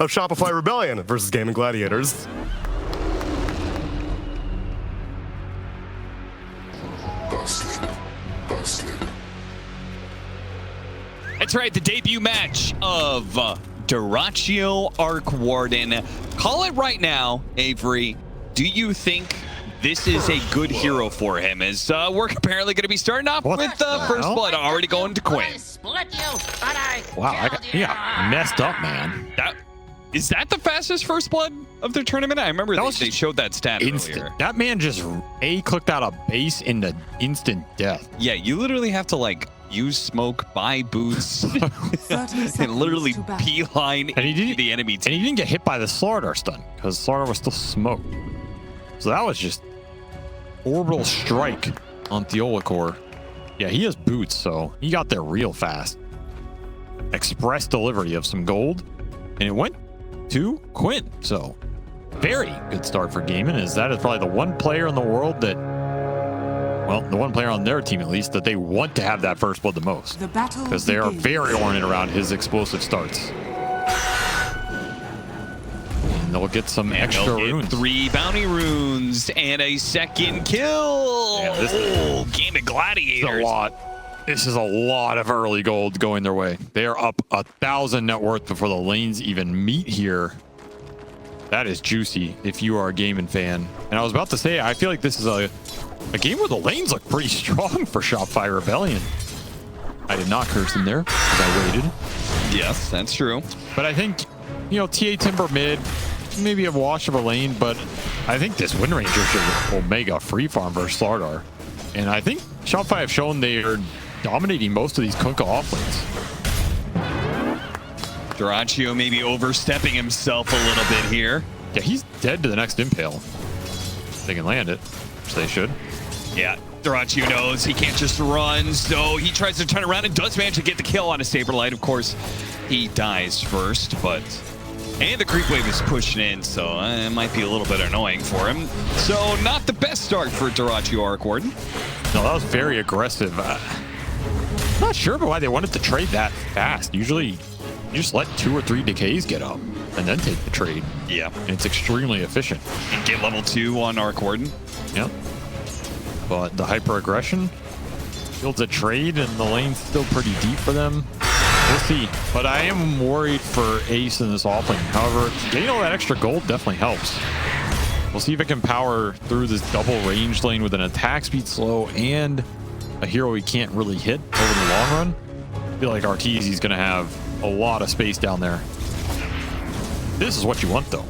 of Shopify Rebellion versus Gaming Gladiators. That's right, the debut match of Dyrachyo Arc Warden. Call it right now, Avery. Do you think this is a good hero for him? As we're apparently going to be starting off with First Blood, already going to Quinn. Wow, he got messed up, man. Is that the fastest First Blood of the tournament? I remember they showed that stat earlier. That man just clicked out a base into instant death. Yeah, you literally have to like use smoke, buy boots, and literally beeline into the enemy team. And he didn't get hit by the Slardar stun because Slardar was still smoked. So that was just orbital strike on Theolicor. Yeah, he has boots, so he got there real fast. Express delivery of some gold, and it went to Quinn. So very good start for Gaiman, as that is probably the one player in the world that, well, the one player on their team at least, that they want to have that First Blood the most, because they are very oriented around his explosive starts. And they'll get some extra runes. 3 bounty runes and a second kill. Yeah, Game of Gladiators. This is a lot of early gold going their way. They are up 1,000 net worth before the lanes even meet here. That is juicy if you are a Gaiman fan. And I was about to say, I feel like this is a game where the lanes look pretty strong for Shopify Rebellion. I did not curse in there because I waited. Yes, that's true. But I think, you know, TA Timber mid, maybe a wash of a lane, but I think this Wind Ranger should Omega free farm versus Slardar. And I think Shopify have shown they are dominating most of these Kunkka offlanes. Dyrachyo maybe overstepping himself a little bit here. Yeah, he's dead to the next impale. They can land it, which they should. Yeah, Dyrachyo knows he can't just run, so he tries to turn around and does manage to get the kill on a Saberlight. Of course, he dies first, but... And the creep wave is pushing in, so it might be a little bit annoying for him. So not the best start for Dyrachyo Arc Warden. No, that was very aggressive. Not sure about why they wanted to trade that fast. Usually, you just let 2 or 3 decays get up and then take the trade. Yeah. And it's extremely efficient. And get level 2 on Arc Warden. Yep. But the hyper aggression builds a trade, and the lane's still pretty deep for them. We'll see. But I am worried for Ace in this offlane. However, getting all that extra gold definitely helps. We'll see if it can power through this double range lane with an attack speed slow and a hero he can't really hit over the long run. I feel like Arteezy's going to have a lot of space down there. This is what you want, though.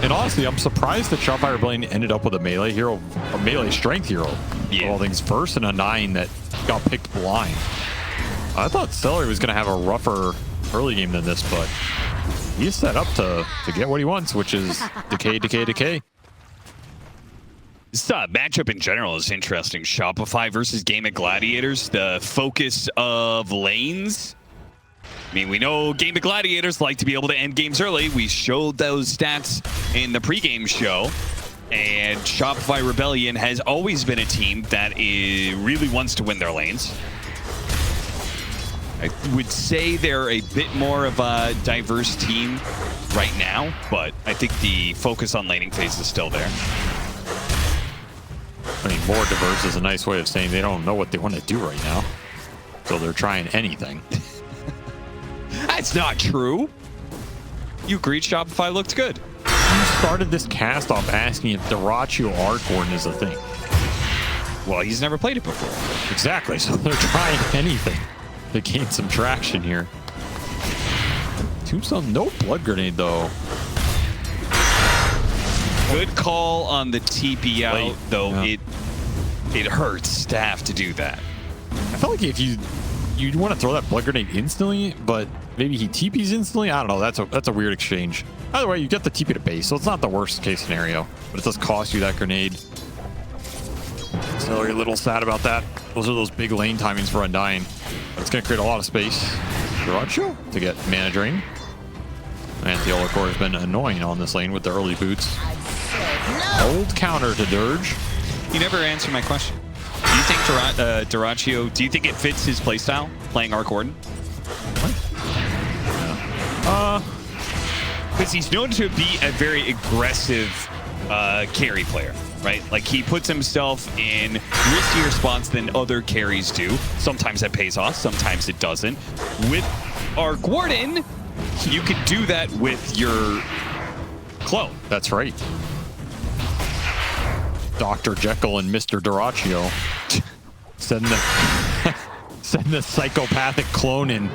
And honestly, I'm surprised that Shopify Rebellion ended up with a melee hero, a melee strength hero. Yeah. All things first, and a 9 that got picked blind. I thought Celery was going to have a rougher early game than this, but he's set up to get what he wants, which is decay, decay, decay. This matchup in general is interesting. Shopify versus Game of Gladiators. The focus of lanes. I mean, we know Game of Gladiators like to be able to end games early. We showed those stats in the pregame show. And Shopify Rebellion has always been a team that really wants to win their lanes. I would say they're a bit more of a diverse team right now, but I think the focus on laning phase is still there. I mean, more diverse is a nice way of saying they don't know what they want to do right now. So they're trying anything. That's not true. You agreed Shopify looked good. You started this cast off asking if Dyrachyo Arc Warden is a thing. Well, he's never played it before. Exactly, so they're trying anything to gain some traction here. Tombstone, no blood grenade though. Good call on the TP out, though. Yeah. It hurts to have to do that. I felt like if you'd want to throw that blood grenade instantly, but maybe he TPs instantly. I don't know. That's a weird exchange. Either way, you get the TP to base, so it's not the worst case scenario, but it does cost you that grenade. So you're a little sad about that. Those are those big lane timings for Undying. But it's going to create a lot of space for Dyrachyo to get mana drain. And Theolicor has been annoying on this lane with the early boots. Old counter to Dirge. You never answered my question. Do you think Dyrachyo, do you think it fits his playstyle, playing Arc Warden? Yeah. because he's known to be a very aggressive carry player, right? Like he puts himself in riskier spots than other carries do. Sometimes that pays off, sometimes it doesn't. With our Gordon, you could do that with your clone. That's right. Dr. Jekyll and Mr. Duraccio. Send the psychopathic clone in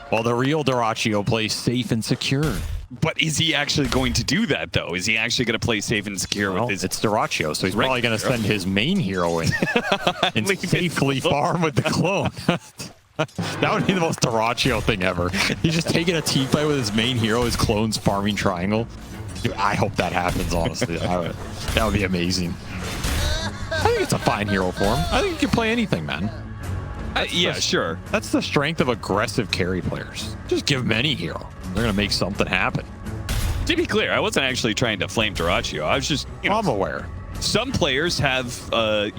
while the real Duraccio plays safe and secure. But is he actually going to do that, though? Is he actually going to play safe and secure with his... It's Duraccio, so he's probably going to send his main hero in and safely farm with the clone. That would be the most Duraccio thing ever. He's just taking a team fight with his main hero, his clone's farming triangle. Dude, I hope that happens, honestly. That would be amazing. I think it's a fine hero form. I think you can play anything, man. Yeah, sure. That's the strength of aggressive carry players. Just give them any hero. They're going to make something happen. To be clear, I wasn't actually trying to flame Duraccio. I was just, I'm aware. Some players have, a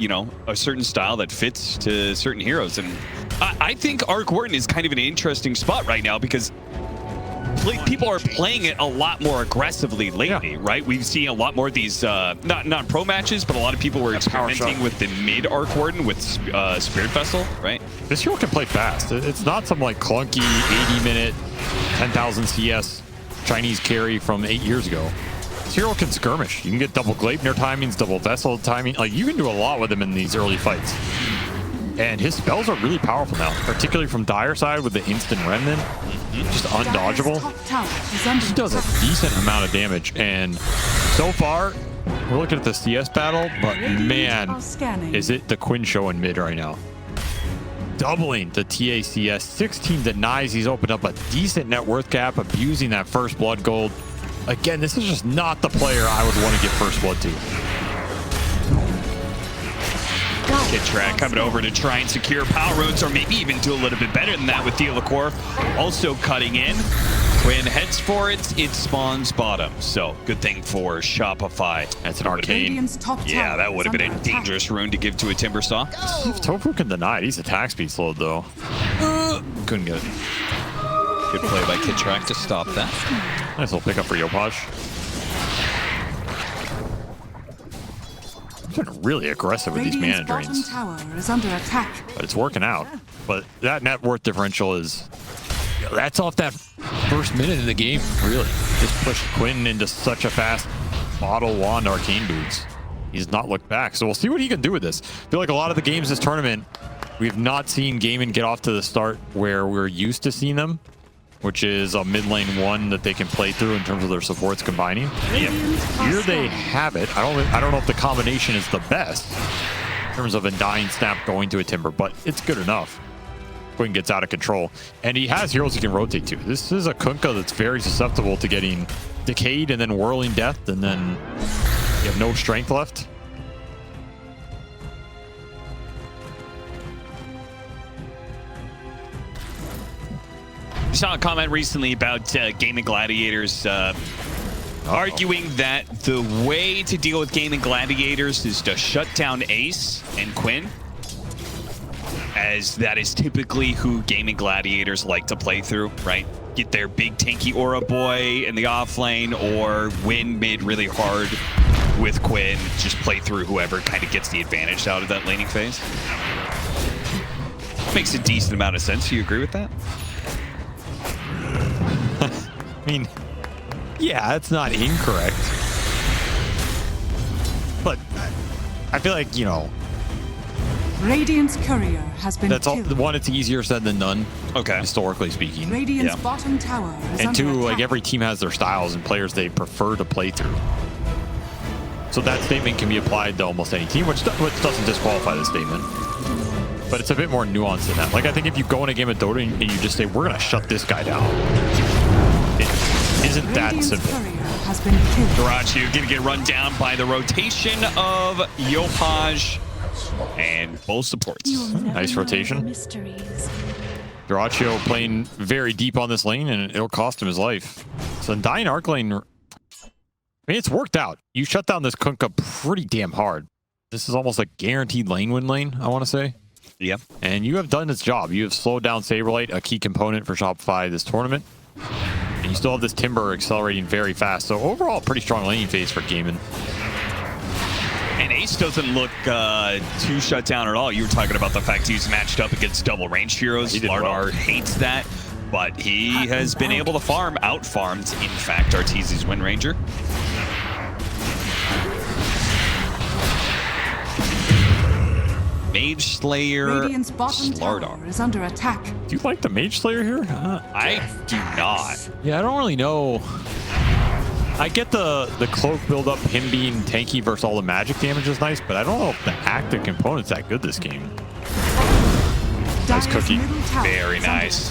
certain style that fits to certain heroes. And I think Arc Wharton is kind of an interesting spot right now because people are playing it a lot more aggressively lately, right? We've seen a lot more of these, not pro matches, but a lot of people were experimenting with the mid Arc Warden with Spirit Vessel, right? This hero can play fast. It's not some like clunky 80-minute, 10,000 CS Chinese carry from 8 years ago. This hero can skirmish. You can get double Gleipnir timings, double Vessel timing. Like you can do a lot with him in these early fights. And his spells are really powerful now, particularly from Dire side with the instant remnant. Just undodgeable. He does a decent amount of damage. And so far, we're looking at the CS battle, but man, is it the Quinn show in mid right now. Doubling the TACS. 16 denies. He's opened up a decent net worth gap, abusing that first blood gold. Again, this is just not the player I would want to give first blood to. Kid Track coming over to try and secure power runes, or maybe even do a little bit better than that with Theolacorp also cutting in. Quinn heads for it, it spawns bottom. So good thing for Shopify. That's an arcane. Yeah, that would have been a dangerous rune to give to a Timbersaw. If Tofu can deny it, he's attack speed slowed though. Couldn't get it. Good play by Kid Track to stop that. Nice little pickup for Yopaj. Been really aggressive with these mana drains, but it's working out. But that net worth differential is, that's off that first minute of the game, really. Just pushed Quinn into such a fast bottle wand arcane boots. He's not looked back, so we'll see what he can do with this. I feel like a lot of the games this tournament, we've not seen Gaimin get off to the start where we're used to seeing them, which is a mid lane one that they can play through in terms of their supports combining. Yeah, here they have it. I don't know if the combination is the best in terms of Undying Snap going to a Timber, but it's good enough. Quinn gets out of control, and he has heroes he can rotate to. This is a Kunkka that's very susceptible to getting decayed and then whirling death, and then you have no strength left. I saw a comment recently about Gaming Gladiators arguing that the way to deal with Gaming Gladiators is to shut down Ace and Quinn, as that is typically who Gaming Gladiators like to play through, right? Get their big tanky aura boy in the off lane, or win mid really hard with Quinn, just play through whoever kind of gets the advantage out of that laning phase. Makes a decent amount of sense. Do you agree with that? I mean, yeah, that's not incorrect. But I feel like, Radiant's courier has been that's killed. all. One, it's easier said than done. Okay. Historically speaking. Radiant's bottom tower is and under two, like attack. every team has their styles and players they prefer to play through. So that statement can be applied to almost any team, which doesn't disqualify the statement. But it's a bit more nuanced than that. Like, I think if you go in a game of Dota and you just say, we're going to shut this guy down, it isn't that Radiant's simple. courier has been killed. Duraccio gonna get run down by the rotation of Yopaj and both supports. Nice rotation. Duraccio playing very deep on this lane, and it'll cost him his life. So Undying Arc lane, I mean, it's worked out. You shut down this Kunkka pretty damn hard. This is almost a guaranteed lane win lane, I want to say. Yep. And you have done its job. You have slowed down Saberlight, a key component for Shopify this tournament. And you still have this Timber accelerating very fast. So overall, pretty strong laning phase for Gaiman. And Ace doesn't look too shut down at all. You were talking about the fact he's matched up against double range heroes. Slardar hates that, but he has been able to out-farmed, in fact, Arteezy's Wind Ranger. Mage Slayer, Radiant's bottom tower Slardar. is under attack. Do you like the Mage Slayer here? I do not. Yeah, I don't really know. I get the cloak build up, him being tanky versus all the magic damage is nice, but I don't know if the active component's that good this game. Nice cookie. Very nice.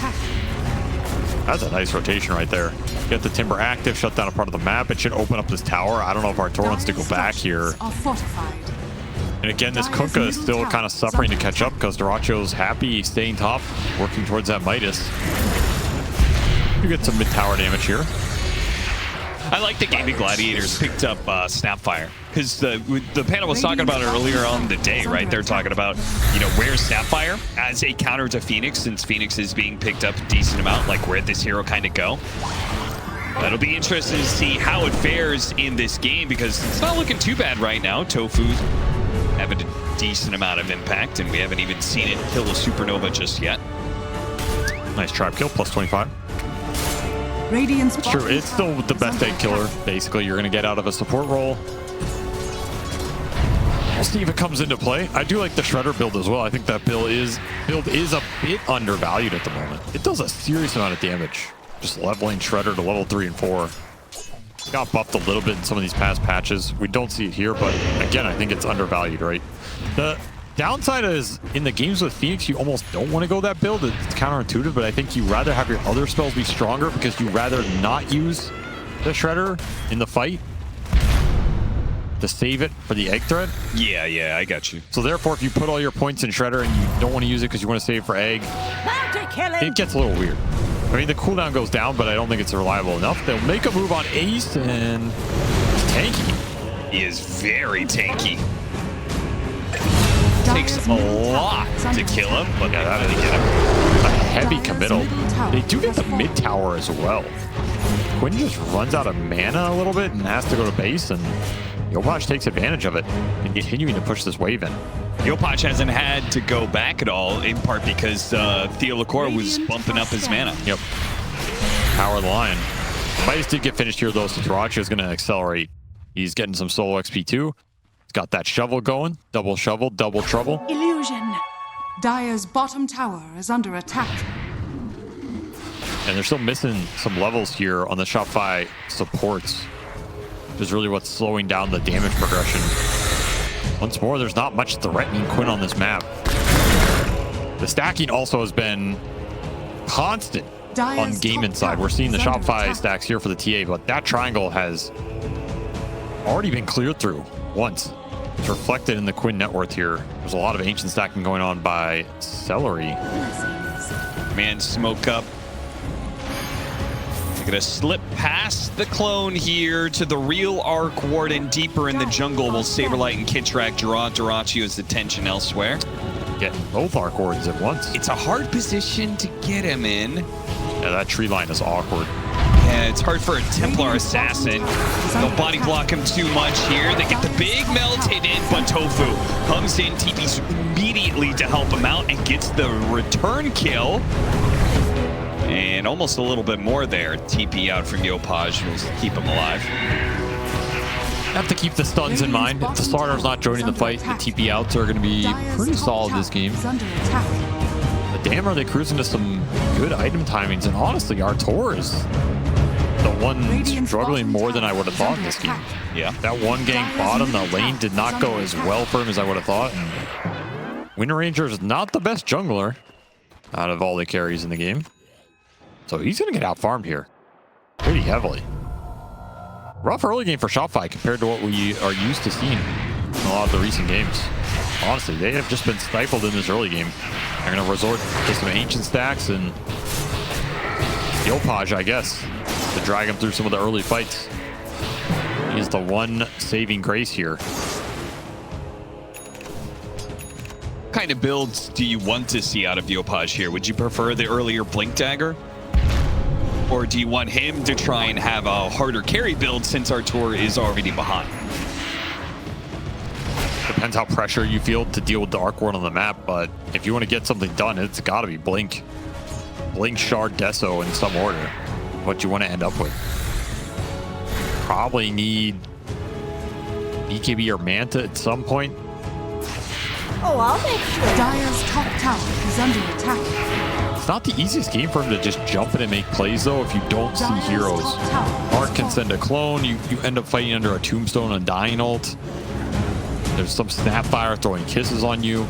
That's a nice rotation right there. Get the Timber active, shut down a part of the map. It should open up this tower. I don't know if Artur wants to go back here. And again, this Kunkka is still kind of suffering to catch up because Durachio's happy staying top, working towards that Midas. You get some mid-tower damage here. I like the Gaming Gladiators picked up Snapfire, because the panel was talking about it earlier on the day, right? They're talking about, you know, where's Snapfire as a counter to Phoenix, since Phoenix is being picked up a decent amount, like where'd this hero kind of go? That'll be interesting to see how it fares in this game, because it's not looking too bad right now. Tofu's having a decent amount of impact, and we haven't even seen it kill a supernova just yet. Nice trap kill, plus 25. Radiant's It's true. It's still the best egg killer, basically, you're going to get out of a support role. We'll see if it comes into play. I do like the Shredder build as well. I think that build is a bit undervalued at the moment. It does a serious amount of damage. Just leveling Shredder to level 3 and 4. Got buffed a little bit in some of these past patches. We don't see it here, but again, I think it's undervalued, right? The downside is in the games with Phoenix, you almost don't want to go that build. It's counterintuitive, but I think you rather have your other spells be stronger because you rather not use the Shredder in the fight to save it for the egg threat. Yeah, I got you. So therefore, if you put all your points in Shredder and you don't want to use it because you want to save it for egg, it gets a little weird. I mean, the cooldown goes down, but I don't think it's reliable enough. They'll make a move on Ace, and it's tanky. He is very tanky. Takes a lot to kill him, but yeah, that didn't get him. A heavy committal. They do get the mid tower as well. Quinn just runs out of mana a little bit and has to go to base, and Yopaj takes advantage of it and continuing to push this wave in. Yopaj hasn't had to go back at all, in part because Theo Lacroix was bumping up his mana. Yep. Power the line. Midas did get finished here, though, so Durachio is going to accelerate. He's getting some solo XP, too. He's got that shovel going. Double shovel, double trouble. Illusion. Dire's bottom tower is under attack. And they're still missing some levels here on the Shopify supports, which is really what's slowing down the damage progression. Once more, there's not much threatening Quinn on this map. The stacking also has been constant on Gaiman's side. We're seeing the Shopify stacks here for the TA, but that triangle has already been cleared through once. It's reflected in the Quinn net worth here. There's a lot of ancient stacking going on by Celery. Man, smoke up. They're gonna slip past the clone here to the real Arc Warden deeper in the jungle. Will Saberlight and Kitrak draw Durachio's attention elsewhere? Getting both Arc Wardens at once. It's a hard position to get him in. Yeah, that tree line is awkward. Yeah, it's hard for a Templar Assassin. They'll body block him too much here. They get the big melt hit in, but Tofu comes in, TP's immediately to help him out and gets the return kill. And almost a little bit more there. TP out from Yopaj will keep him alive. Have to keep the stuns in mind. If the Slardar's not joining the fight, the TP outs are going to be pretty solid this game. The Dammer, they cruise into some good item timings, and honestly, Artur is the one struggling more than I would have thought in this game. Yeah. That one gank bottom, the lane did not go as well for him as I would have thought. And Wind Ranger is not the best jungler out of all the carries in the game. So he's going to get out farmed here pretty heavily. Rough early game for Shopify compared to what we are used to seeing in a lot of the recent games. Honestly, they have just been stifled in this early game. They're going to resort to some ancient stacks and Yopaj, I guess, to drag him through some of the early fights. He's the one saving grace here. What kind of builds do you want to see out of Yopaj here? Would you prefer the earlier Blink Dagger? Or do you want him to try and have a harder carry build since Artur is already behind? Depends how pressure you feel to deal with the Arc Ward on the map, but if you want to get something done, it's got to be Blink. Blink, Shard, Deso in some order. What you want to end up with. Probably need BKB or Manta at some point. Oh, I'll make sure. Dire's top tower is under attack. It's not the easiest game for him to just jump in and make plays, though, if you don't see Dire's heroes. top tower Arc can send a clone. You end up fighting under a Tombstone Undying ult. There's some Snapfire throwing kisses on you.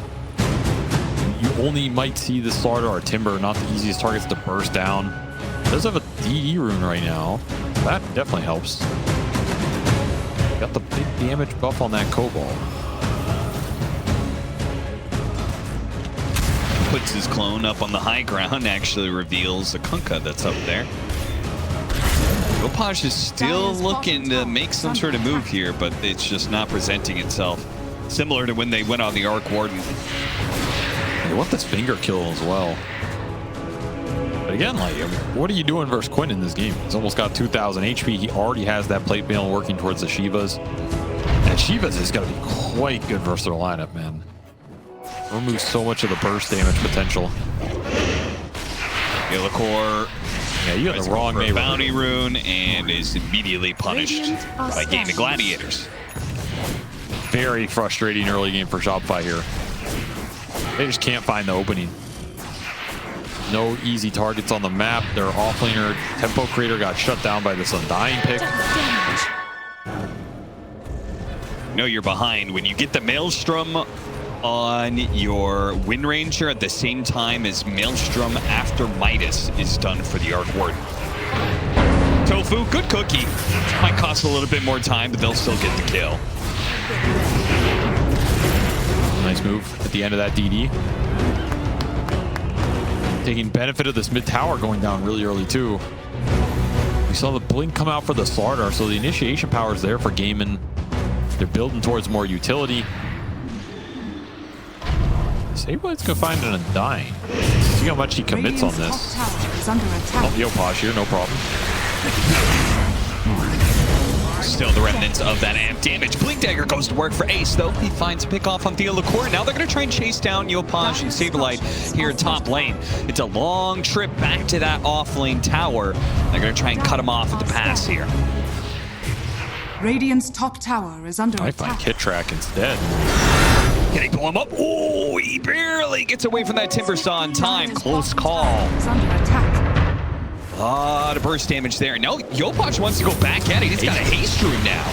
You only might see the Slardar or Timber, not the easiest targets to burst down. It does have a DE rune right now. That definitely helps. Got the big damage buff on that Cobalt. Puts his clone up on the high ground, actually reveals the Kunkka that's up there. Yopaj is still looking to make some sort of move here, but it's just not presenting itself. Similar to when they went on the Arc Warden. They want this finger kill as well. But again, like, what are you doing versus Quinn in this game? He's almost got 2,000 HP. He already has that plate mail working towards the Shivas. And Shivas is going to be quite good versus their lineup, man. Removes so much of the burst damage potential. Illicore, Yeah, you got the wrong neighborhood. bounty rune and is immediately punished by Gaming Gladiators. Very frustrating early game for Shopify here. They just can't find the opening. No easy targets on the map. Their offlaner tempo creator got shut down by this Undying pick. You know you're behind when you get the Maelstrom on your Wind Ranger at the same time as Maelstrom after Midas is done for the Arc Warden. Tofu, good cookie. Might cost a little bit more time, but they'll still get the kill. Nice move at the end of that DD. Taking benefit of this mid tower going down really early too. We saw the blink come out for the Slardar, so the initiation power is there for Gaimin. They're building towards more utility. Sableblades gonna find an Undying. See how much he commits on this. Top tower is under attack. Oh, Yopaj here, no problem. Still the remnants of that amp damage. Blink Dagger goes to work for Ace, though. He finds a pick off on Illicore. Now they're going to try and chase down Yopaj and Saberlight here in top lane. It's a long trip back to that off lane tower. They're going to try and cut him off at the pass here. Radiant's top tower is under I find attack. Kit Track instead. Can he pull him up? Oh, he barely gets away from that Timbersaw in time. Close call. Is under attack. A lot of burst damage there. No, Yopaj wants to go back at it. He's got a haste rune now.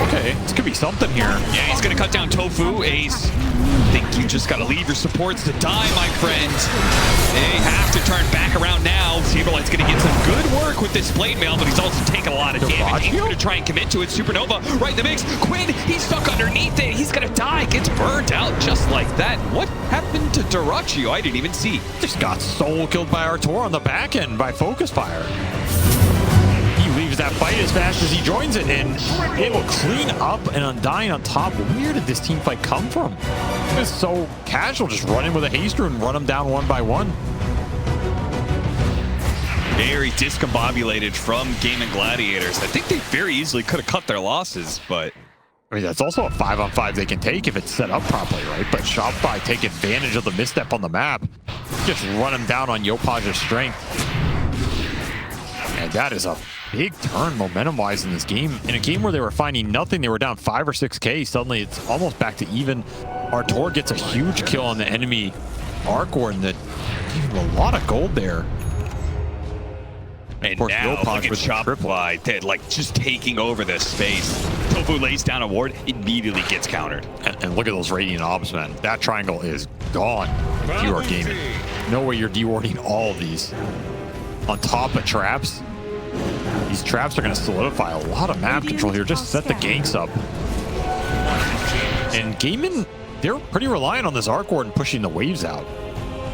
Okay, this could be something here. Yeah, he's going to cut down Tofu. Ace, I think you just got to leave your supports to die, my friend. They have to turn back around now. Saberlight's going to get some good work with this blade mail, but he's also taking a lot of damage. He's going to try and commit to it. Supernova right in the mix. Quinn, he's stuck underneath it. He's going to die. Gets burned out just like that. What happened to Duracio? I didn't even see. Just got soul killed by Artur on the back end by Focus Fire. He leaves that fight as fast as he joins it, and it will clean up an Undying on top. Where did this team fight come from? It was so casual, just run in with a haste rune and run them down one by one. Very discombobulated from Gaming Gladiators. I think they very easily could have cut their losses, but I mean, that's also a 5-on-5 they can take if it's set up properly, right? But Shopify take advantage of the misstep on the map. Just run him down on Yopaj's strength. And that is a big turn momentum-wise in this game. In a game where they were finding nothing, they were down 5 or 6K. Suddenly, it's almost back to even. Artur gets a huge kill on the enemy Arc Warden that gave him a lot of gold there. And of course, now Yopaj look at with the triple. Shopify, they're like just taking over this space. Tofu lays down a ward, immediately gets countered. And look at those Radiant Obs, man. That triangle is gone if you are gaming. No way you're dewarding all of these. On top of traps. These traps are going to solidify a lot of map control here. Just set the ganks up. And Gaimin, they're pretty reliant on this Arc Warden pushing the waves out.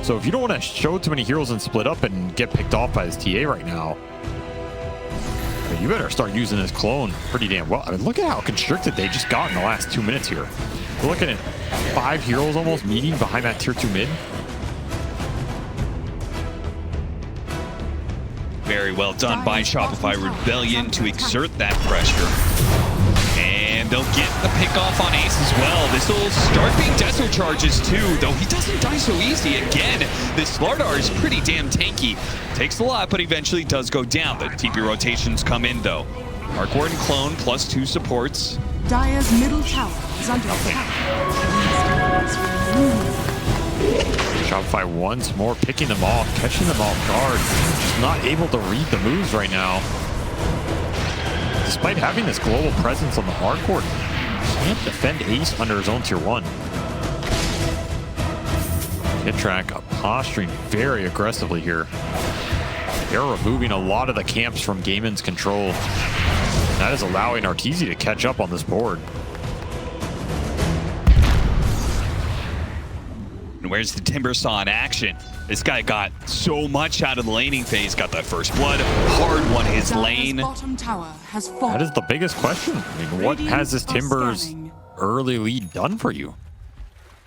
So if you don't want to show too many heroes and split up and get picked off by his TA right now, you better start using his clone pretty damn well. I mean, look at how constricted they just got in the last 2 minutes here. We're looking at 5 heroes almost meeting behind that tier 2 mid. Very well done by Shopify Rebellion to exert that pressure. And they'll get the pick off on Ace as well. This will start being Desert Charges too, though he doesn't die so easy. Again, this Slardar is pretty damn tanky. Takes a lot, but eventually does go down. The TP rotations come in though. Arc Warden Clone plus 2 supports. Dire's middle tower is under attack. Shopify once more picking them off, catching them off guard. Just not able to read the moves right now. Despite having this global presence on the hardcourt, can't defend Ace under his own tier 1. Hittrack posturing very aggressively here. They're removing a lot of the camps from Gaiman's control. That is allowing Arteezy to catch up on this board. And where's the Timbersaw in action? This guy got so much out of the laning phase. Got that first blood, hard won his lane. Bottom tower has fallen. That is the biggest question. I mean, what has this Timbers early lead done for you?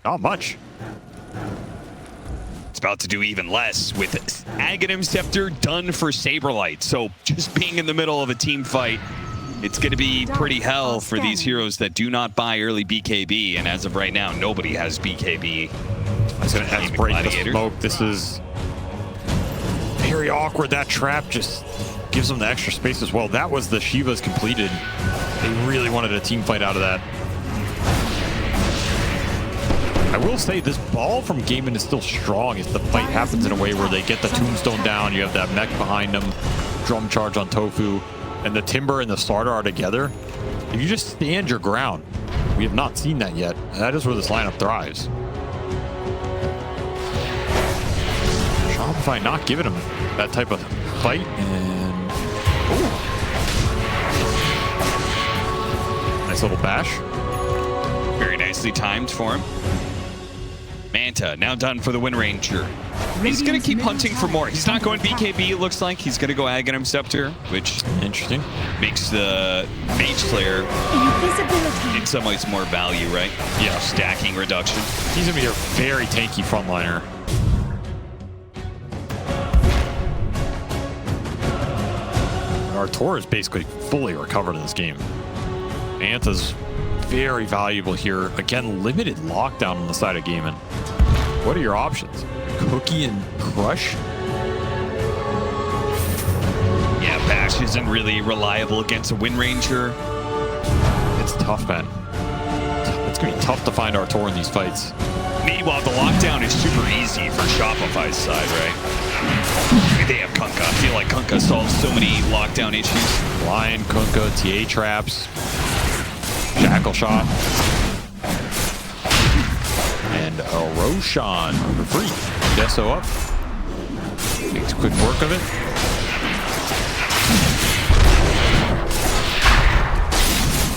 Not much. It's about to do even less with Aghanim Scepter done for Saberlight. So just being in the middle of a team fight, it's going to be pretty hell for these heroes that do not buy early BKB. And as of right now, nobody has BKB. I was going to break the smoke. This is very awkward. That trap just gives them the extra space as well. That was the Shiva's completed. They really wanted a team fight out of that. I will say this ball from Gaiman is still strong if the fight happens in a way where they get the tombstone down. You have that mech behind them, drum charge on Tofu, and the Timber and the Slardar are together. If you just stand your ground, we have not seen that yet. That is where this lineup thrives. Shopify not giving him that type of fight, and nice little bash. Very nicely timed for him. Manta now done for the Wind Ranger. He's going to keep hunting for more. He's not going BKB, it looks like. He's going to go Aghanim Scepter, which interesting makes the Mage Slayer in some ways more value, right? Yeah, stacking reduction. He's going to be a very tanky frontliner. Artur is basically fully recovered in this game. Manta's very valuable here. Again, limited lockdown on the side of Gaiman. What are your options? Cookie and Crush? Yeah, Bash isn't really reliable against a Wind Ranger. It's tough, man. It's going to be tough to find Artur in these fights. Meanwhile, the lockdown is super easy for Shopify's side, right? They have Kunkka. I feel like Kunkka solves so many lockdown issues. Lion, Kunkka, TA traps, Shackle Shot, and a Roshan for free. Deso up. Makes quick work of it.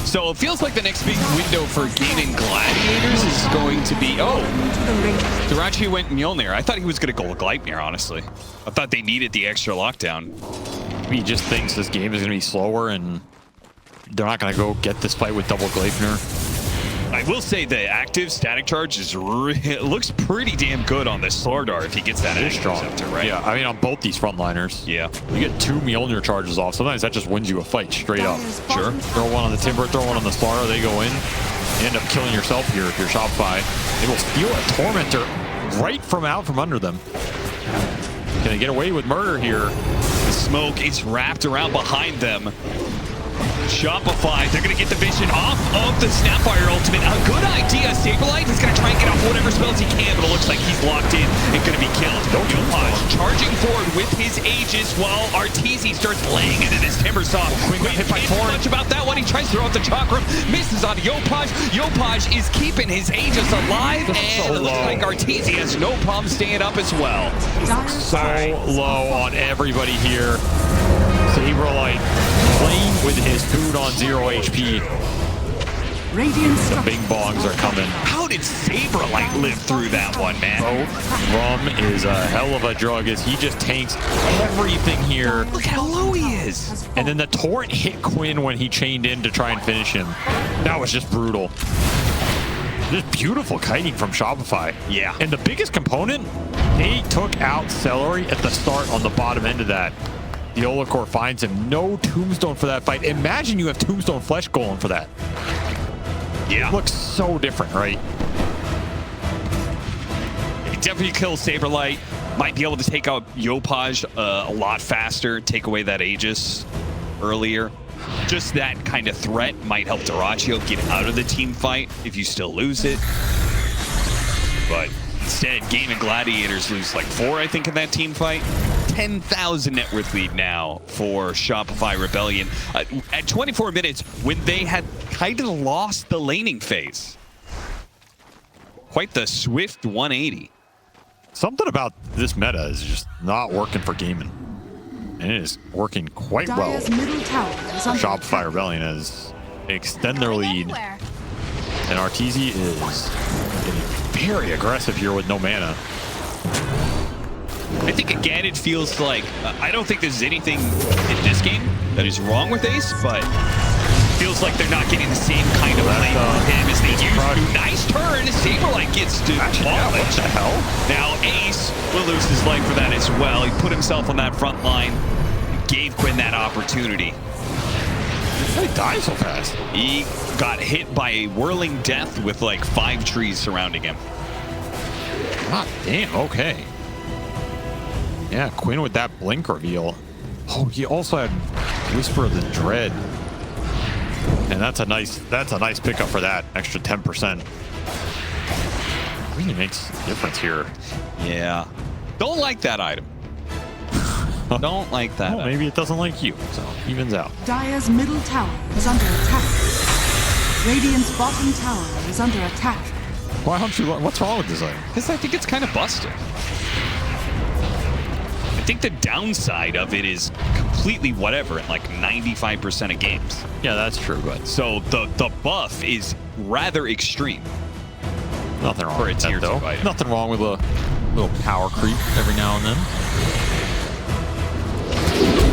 So it feels like the next big window for Gaiman Gladiators is going to be... Oh, Dirachi went Mjolnir. I thought he was going to go Gleipnir, honestly. I thought they needed the extra lockdown. He just thinks this game is going to be slower and they're not going to go get this fight with double Gleipnir. I will say the active static charge is it looks pretty damn good on this Slardar if he gets that extra scepter, right? Yeah, I mean on both these frontliners. Yeah. You get 2 Mjolnir charges off. Sometimes that just wins you a fight straight up. Sure. Throw one on the Timber, throw one on the Slardar, they go in. You end up killing yourself here if you're Shopify. They will steal a Tormentor right from out from under them. Can they get away with murder here? The smoke is wrapped around behind them. Shopify, they're going to get the vision off of the Snapfire ultimate. A good idea. Saberlight is going to try and get off whatever spells he can, but it looks like he's locked in and going to be killed. Yopaj charging forward with his Aegis while Arteezy starts laying into this Timbersaw. Hit by much about that one. He tries to throw out the Chakram, misses on Yopaj. Yopaj is keeping his Aegis alive, and it looks like Arteezy has no problem staying up as well. So low on everybody here. Saberlight playing with his food on 0 HP. The big bongs are coming. How did Saberlight live through that one, man? Rum is a hell of a drug as he just tanks everything here. Look how low he is. And then the torrent hit Quinn when he chained in to try and finish him. That was just brutal. Just beautiful kiting from Shopify. Yeah. And the biggest component, they took out Celery at the start on the bottom end of that. The Olacor finds him. No Tombstone for that fight. Imagine you have Tombstone Flesh Golem for that. Yeah. It looks so different, right? He definitely kills Saberlight. Might be able to take out Yopaj a lot faster, take away that Aegis earlier. Just that kind of threat might help Dyrachyo get out of the team fight if you still lose it. But instead, Game and Gladiators lose like 4, I think, in that team fight. 10,000 net worth lead now for Shopify Rebellion. At 24 minutes, when they had kind of lost the laning phase. Quite the swift 180. Something about this meta is just not working for gaming. And it is working quite well. Dire's middle tower is under Shopify attack. Rebellion has extend their lead. Anywhere. And Arteezy is getting very aggressive here with no mana. I think, again, it feels like... I don't think there's anything in this game that is wrong with Ace, but it feels like they're not getting the same kind of play from him as they used to. Nice turn. Saberlight gets to What the hell? Now Ace will lose his life for that as well. He put himself on that front line, gave Quinn that opportunity. How did he die so fast? He got hit by a whirling death with like 5 trees surrounding him. God damn, okay. Yeah, Quinn with that blink reveal. Oh, he also had Whisper of the Dread. And that's a nice pickup for that extra 10%. Really makes a difference here. Yeah. Don't like that item. Don't like that. Well, maybe it doesn't like you, so evens out. Dire's middle tower is under attack. Radiant's bottom tower is under attack. Why don't you? What's wrong with this item? Because I think it's kind of busted. I think the downside of it is completely whatever in like 95% of games. Yeah, that's true, but So the buff is rather extreme. nothing wrong For a with tier that, though. 2 item. Nothing wrong with a little power creep every now and then.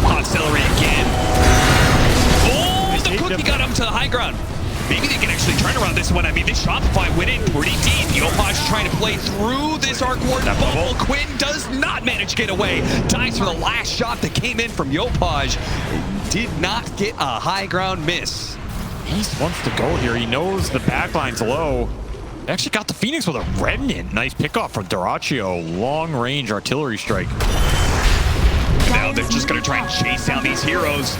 Hot celery again. Oh, the cookie got him to the high ground. Maybe they can actually turn around this one. I mean, this Shopify went in pretty deep. Yopaj trying to play through this Arc Warden bubble. Quinn does not manage to get away. Dies for the last shot that came in from Yopaj. Did not get a high ground miss. East wants to go here. He knows the backline's low. Actually got the Phoenix with a Remnant. Nice pickoff from Dyrachyo. Long range artillery strike. Now they're just going to try and chase down these heroes.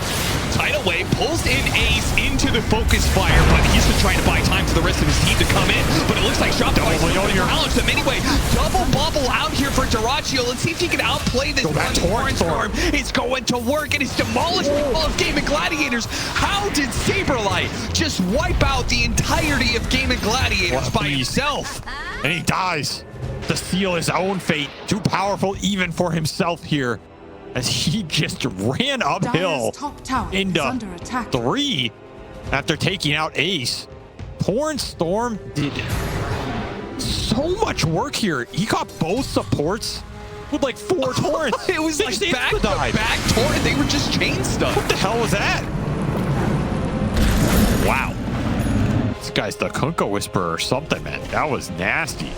Tidal Wave pulls in Ace into the focus fire, but he's been trying to buy time for the rest of his team to come in. But it looks like Shopify's going to challenge them anyway. Double bubble out here for Dyrachyo. Let's see if he can outplay this Torrent Storm. It's going to work, and it's demolished all of Game and Gladiators. How did Saberlight just wipe out the entirety of Game and Gladiators by himself? And he dies to seal his own fate. Too powerful even for himself here, as he just ran uphill Dire's top tower is into under attack. 3 after taking out Ace. Torrent Storm did so much work here. He got both supports with like 4 torrents. It was They like just back to died. back torrent. They were just chain stuck. What the hell was that? Wow. This guy's the Kunkka Whisperer or something, man. That was nasty.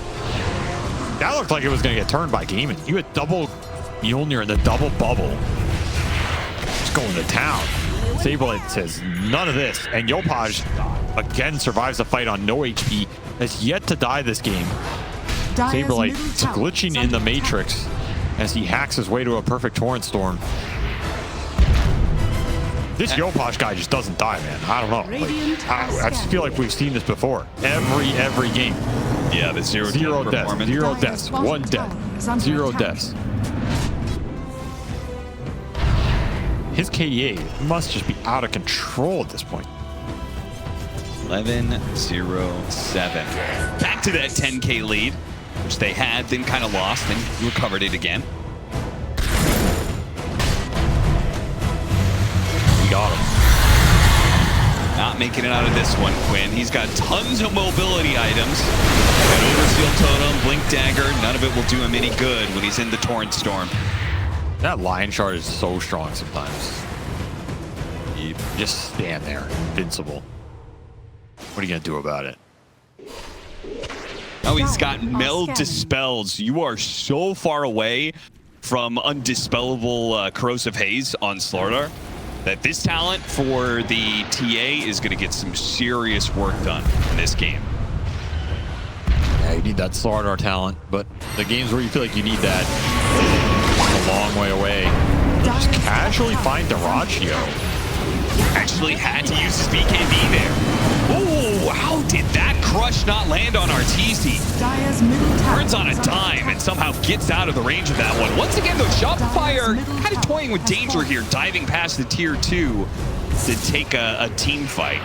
That looked like it was going to get turned by Gaiman. You had double Mjolnir in the double bubble. Just going to town. Saberlight says none of this. And Yopaj again survives the fight on no HP. Has yet to die this game. Dire's Saberlight middle tower glitching is in the under attack. Matrix as he hacks his way to a perfect Torrent Storm. This Yopaj guy just doesn't die, man. I don't know. Radiant I just feel like we've seen this before. Every game. Yeah, the zero Zero deaths. performance. Zero Dire's deaths. bottom 1 tower death. is under 0 attack. deaths. His KDA must just be out of control at this point. 11-0-7. Back to that 10K lead, which they had, then kind of lost, then recovered it again. We got him. Not making it out of this one, Quinn. He's got tons of mobility items. Got Overseal Totem, Blink Dagger. None of it will do him any good when he's in the Torrent Storm. That Lion Shard is so strong sometimes. You just stand there, invincible. What are you going to do about it? Oh, he's got Meld Dispels. You are so far away from Undispellable Corrosive Haze on Slardar that this talent for the TA is going to get some serious work done in this game. Yeah, you need that Slardar talent, but the games where you feel like you need that, it's a long way away. Just casually find Dyrachyo. Actually had to use his BKB there. Oh, how did that crush not land on Arteezy? Dire's middle tower Turns on a is under dime and somehow gets out of the range of that one. Once again, though, Shopify kind of toying with danger here, diving past the tier 2 to take a team fight.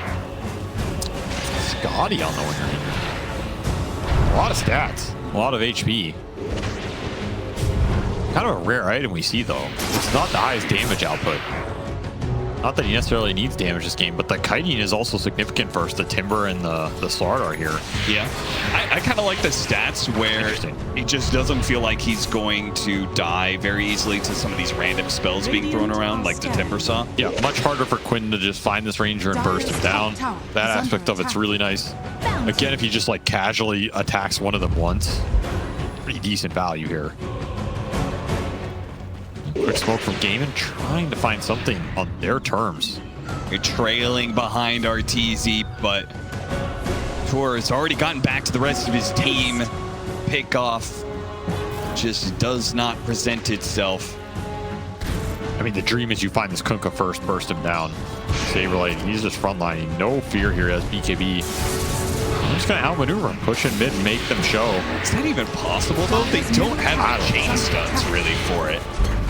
Scotty on the winner here. A lot of stats, a lot of HP. Kind of a rare item we see, though. It's not the highest damage output. Not that he necessarily needs damage this game, but the kiting is also significant versus the Timber and the Slardar here. Yeah, I kind of like the stats where it just doesn't feel like he's going to die very easily to some of these random spells being thrown around, like the Timbersaw. Yeah, much harder for Quinn to just find this ranger and burst him down. That aspect of it's really nice. Again, if he just like casually attacks one of them once, pretty decent value here. Quick smoke from Gaiman, trying to find something on their terms. You're trailing behind Arteezy, but Tor has already gotten back to the rest of his team. Pickoff just does not present itself. I mean, the dream is you find this Kunkka first, burst him down. Saberlight, he's just frontlining. No fear here as BKB. I'm just going to outmaneuver him, push in mid, and make them show. Is that even possible, though? They don't have the chain stuns, really, for it.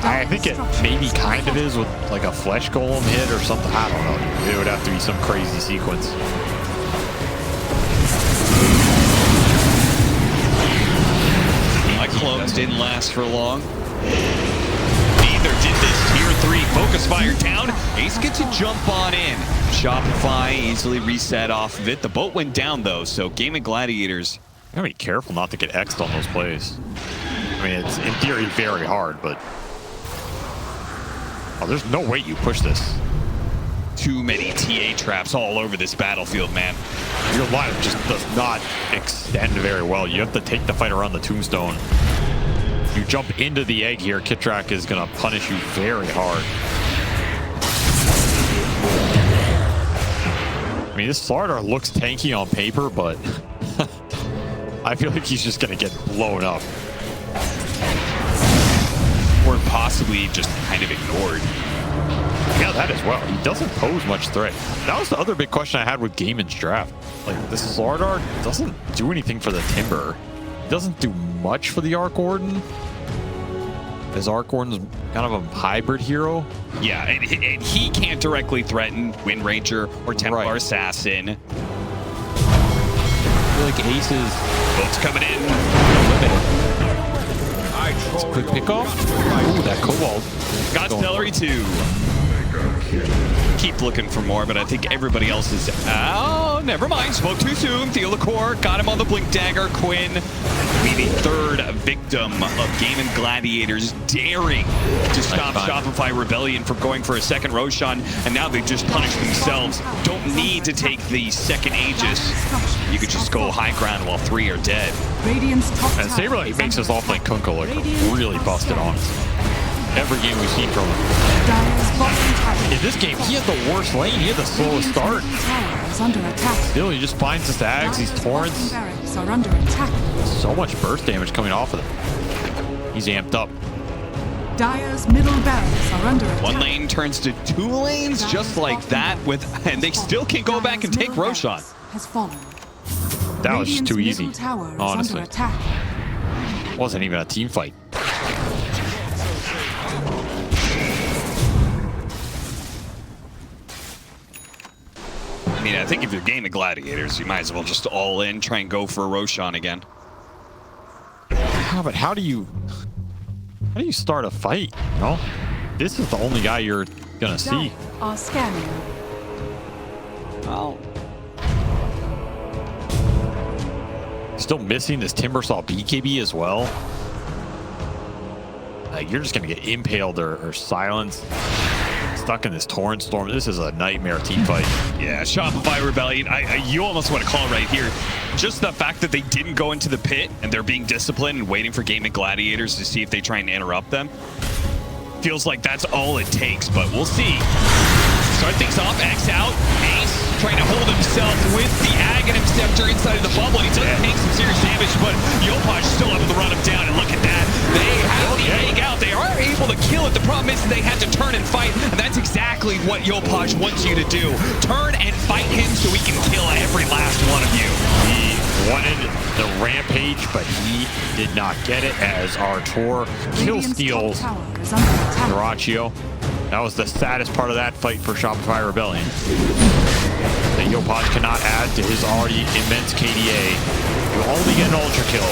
I think it maybe kind of is with like a flesh golem hit or something. I don't know. It would have to be some crazy sequence. My clones didn't last for long. Neither did this tier 3 focus fire down. Ace gets a jump on in. Shopify easily reset off of it. The boat went down though, so Game of Gladiators. You gotta be careful not to get X'd on those plays. I mean, it's in theory very hard, but oh, there's no way you push this. Too many TA traps all over this battlefield, man. Your lineup just does not extend very well. You have to take the fight around the tombstone. You jump into the egg here, Kitrak is going to punish you very hard. I mean, this Slardar looks tanky on paper, but I feel like he's just going to get blown up. Or possibly just kind of ignored. Yeah, that as well. He doesn't pose much threat. That was the other big question I had with Gaiman's draft. Like, this Slardar doesn't do anything for the Timber. He doesn't do much for the Arc Warden. His Arc Warden's kind of a hybrid hero. Yeah, and he can't directly threaten Wind Ranger or Templar Assassin. I feel like Ace's boat's coming in. Limited. It's a quick pickoff. Ooh, that Cobalt. Got Celery too. Keep looking for more, but I think everybody else is... Oh, never mind. Spoke too soon. Theo Core got him on the Blink Dagger. Quinn be the third victim of Game and Gladiators daring to stop Shopify Rebellion from going for a second Roshan, and now they just punished themselves. Don't need to take the second Aegis. You could just go high ground while 3 are dead. And Saberlight makes his offlane Kunkka look really busted, honestly. Every game we've seen from him. In this game, he had the worst lane. He had the slowest start. Still, he just finds the stags, these torrents. So much burst damage coming off of them. He's amped up. Dire's middle barracks are under attack. One lane turns to 2 lanes just like that, and they still can't go back and take Roshan. That was just too easy, honestly. Wasn't even a team fight. I mean, I think if you're Game of Gladiators, you might as well just all in, try and go for a Roshan again. Yeah, but how do you start a fight? You know, this is the only guy you're gonna see. Are scanning. Well, still missing this Timbersaw BKB as well. You're just gonna get impaled or silenced. It's stuck in this Torrent Storm. This is a nightmare team fight. Yeah, Shopify Rebellion, you almost want to call it right here. Just the fact that they didn't go into the pit and they're being disciplined and waiting for Gaming Gladiators to see if they try and interrupt them. Feels like that's all it takes, but we'll see. Start things off, X out, Ace trying to hold himself with the Aghanim Scepter inside of the bubble. He does take some serious damage, but Yopaj still able to run him down, and look at that. They have the egg out. They are able to kill it. The problem is they had to turn and fight, and that's exactly what Yopaj wants you to do. Turn and fight him so he can kill every last one of you. He wanted the rampage, but he did not get it as Artur kill steals Dyrachyo. That was the saddest part of that fight for Shopify Rebellion. That Yopaj cannot add to his already immense KDA. You only get an ultra kill.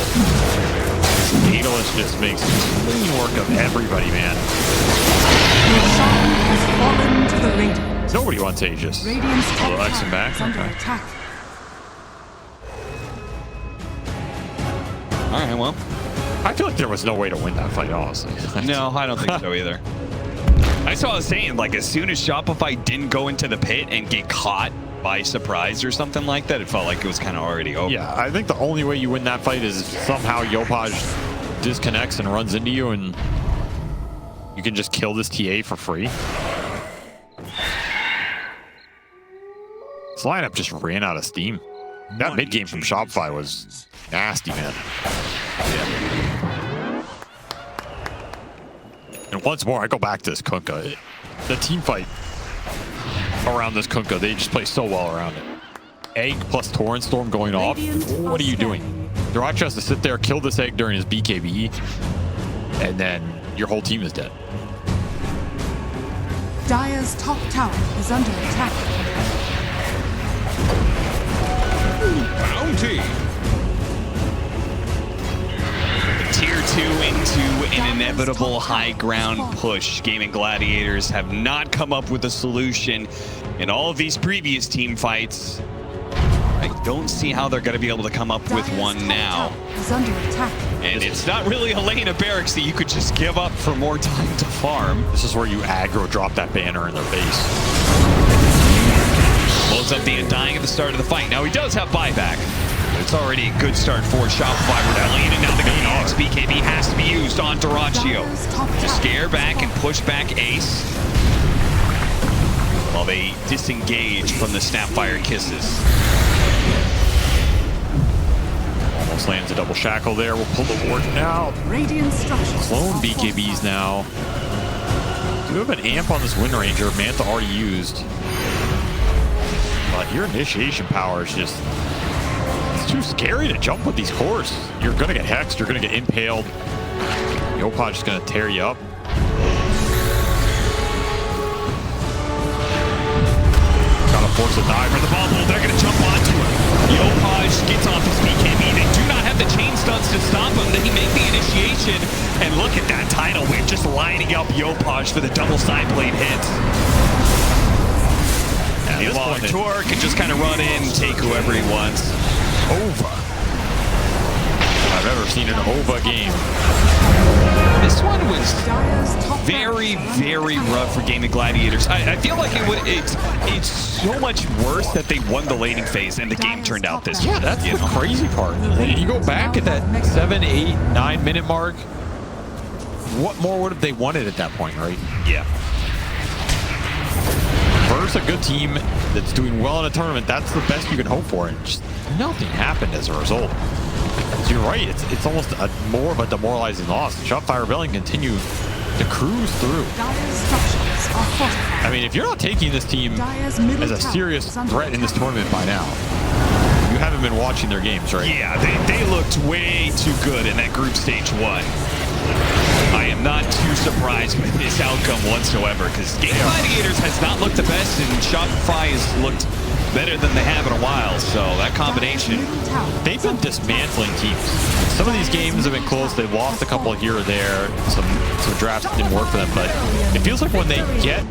Daedalus just makes clean work of everybody, man. Has fallen to the Radiant. Nobody wants Aegis. Radiant's top Oh, X him tower back. is under Okay. attack. All right, well. I feel like there was no way to win that fight, honestly. No, I don't think so either. That's what I was saying. Like, as soon as Shopify didn't go into the pit and get caught by surprise or something like that, it felt like it was kind of already over. Yeah, I think the only way you win that fight is if somehow Yopaj disconnects and runs into you and you can just kill this TA for free. This lineup just ran out of steam. That mid game from Shopify was nasty, man. And once more, I go back to this Kunkka. The team fight around this Kunkka, they just play so well around it. Egg plus Torrent Storm going off. What are you doing? Dyrachyo has to sit there, kill this egg during his BKB, and then your whole team is dead. Dire's top tower is under attack. Bounty. Tier 2 into an inevitable high ground push. Gaming Gladiators have not come up with a solution in all of these previous team fights. I don't see how they're going to be able to come up with one now. Is under attack. And it's not really a lane of barracks that you could just give up for more time to farm. This is where you aggro drop that banner in their face. Blows up the Undying at the start of the fight. Now he does have buyback. It's already a good start for Shopify Rebellion, and now the BKB has to be used on Dyrachyo to scare back and push back Ace while they disengage from the Snapfire kisses. Almost lands a double shackle there. We'll pull the ward now. Radiant structures. Clone BKBs now. Do have an amp on this Wind Ranger. Mantha already used. But your initiation power is just... It's too scary to jump with these cores. You're going to get hexed. You're going to get impaled. Yopaj is going to tear you up. Gotta force a dive for the bubble. They're going to jump onto him. Yopaj gets off his BKB. They do not have the chain stunts to stop him. Then he make the initiation. And look at that tidal wave just lining up Yopaj for the double side blade hits. Yeah, this one Tor can just kind of run in and take whoever he wants. Ova. I've ever seen an Ova game. This one was very, very rough for Gaming Gladiators. I feel like it's so much worse that they won the laning phase and the game turned out this way. Yeah, that's the crazy part. You go back at that 7, 8, 9 minute mark. What more would have they wanted at that point, right? Yeah. Versus a good team that's doing well in a tournament, that's the best you can hope for. And just nothing happened as a result. So you're right, it's almost more of a demoralizing loss. Shopify Rebellion continue to cruise through. I mean, if you're not taking this team as a serious threat in this tournament by now, you haven't been watching their games, right? Yeah, they looked way too good in that group stage 1. I am not too surprised with this outcome whatsoever, because Gaming Gladiators has not looked the best, and Shopify has looked better than they have in a while. So that combination, they've been dismantling teams. Some of these games have been close. They've lost a couple here or there. Some drafts didn't work for them, but it feels like when they get